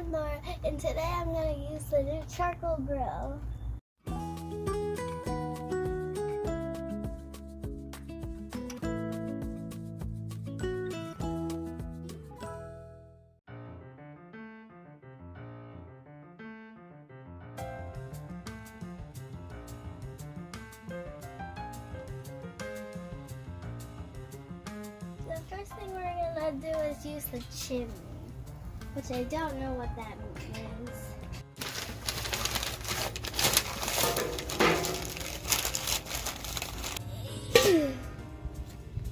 I'm Nora, and today I'm going to use the new charcoal grill. The first thing we're going to do is use the chimney, which I don't know what that means.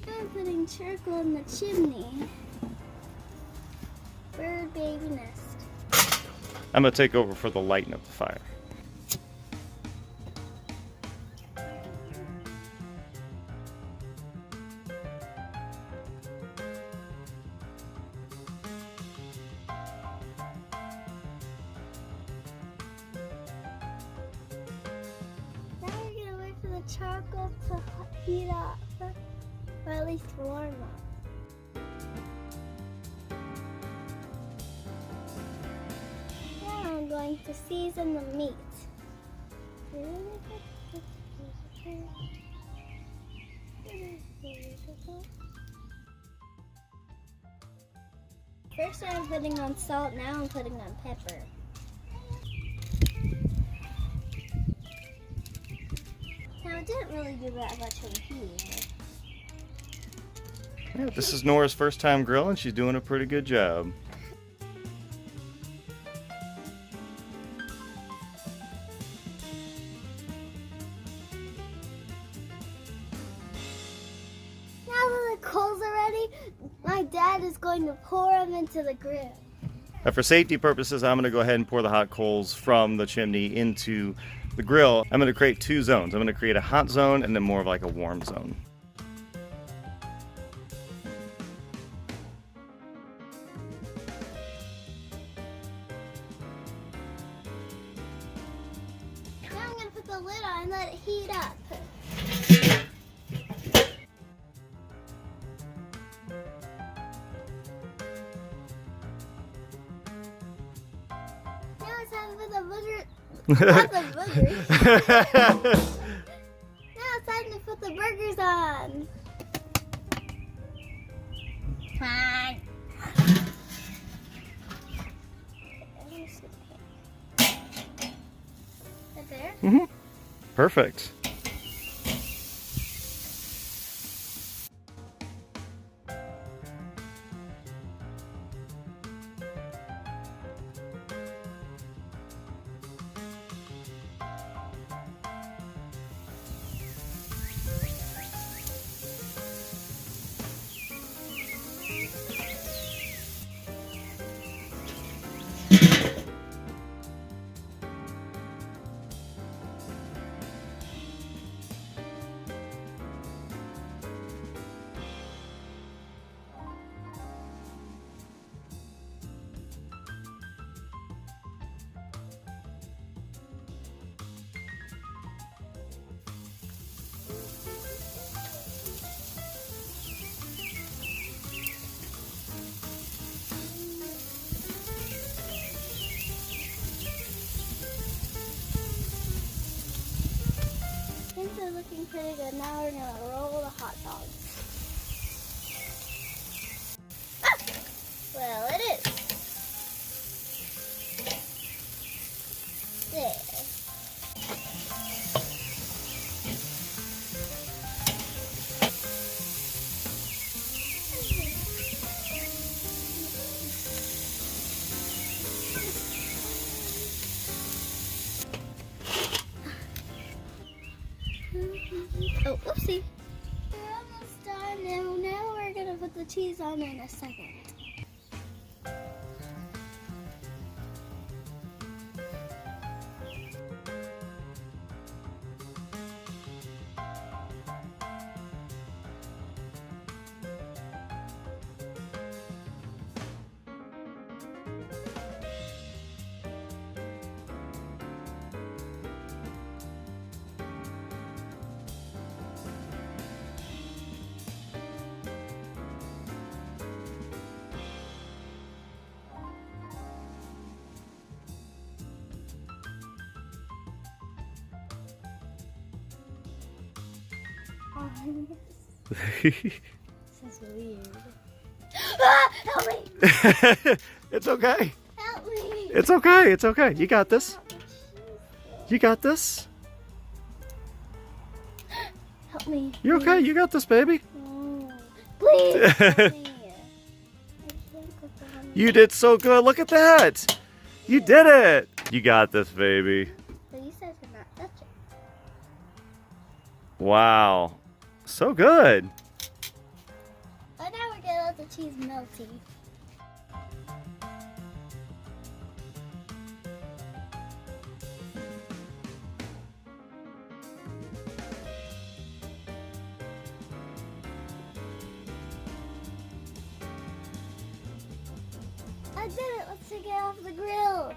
I'm putting charcoal in the chimney. Bird baby nest. I'm going to take over for the lighting of the fire. The charcoal to heat up, or at least warm up. Now I'm going to season the meat. First I'm putting on salt, now I'm putting on pepper. Now, it didn't really do that much in here. Yeah, this is Nora's first time grilling. She's doing a pretty good job. Now that the coals are ready, my dad is going to pour them into the grill. Now, for safety purposes, I'm going to go ahead and pour the hot coals from the chimney into the grill. I'm going to create two zones. I'm going to create a hot zone and then more of like a warm zone. Now I'm going to put the lid on and let it heat up. Now it's time to put the booger. Not the boogers. Now it's time to put the burgers on. Fine. Right there? Mm-hmm. Perfect. Things are looking pretty good. Now we're going to roll the hot dogs. Ah! Well, it is. There. Oh, whoopsie. We're almost done now. Now we're going to put the cheese on in a second. on. This is weird. Ah, help me! It's okay. Help me! It's okay. It's okay. You got this. You got this. Help me. You're okay. You got this, baby. Oh, please help me. I can't go down. You did so good. Look at that. You did it. You got this, baby. But you said to not touch it. Wow. So good. Oh, now we're gonna let the cheese melty. I did it. Let's take it off the grill.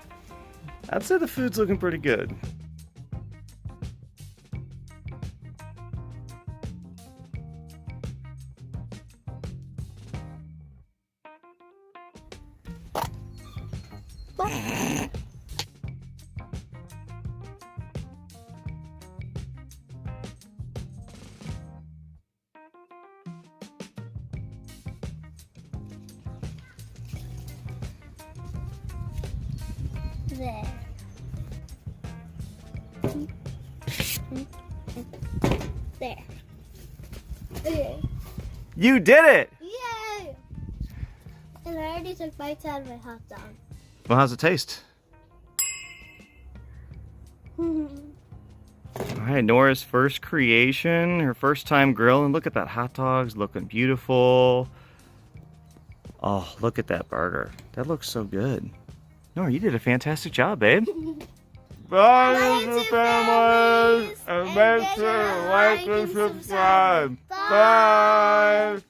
I'd say the food's looking pretty good. There. There. Okay. You did it. Yay! And I already took bites out of my hot dog. Well, how's it taste? Oh, All right, Nora's first creation, her first time grilling. Look at that hot dog's looking beautiful. Oh, look at that burger. That looks so good. Nora, you did a fantastic job, babe. Bye, YouTube families, families, and make sure to like and subscribe. Bye. Bye.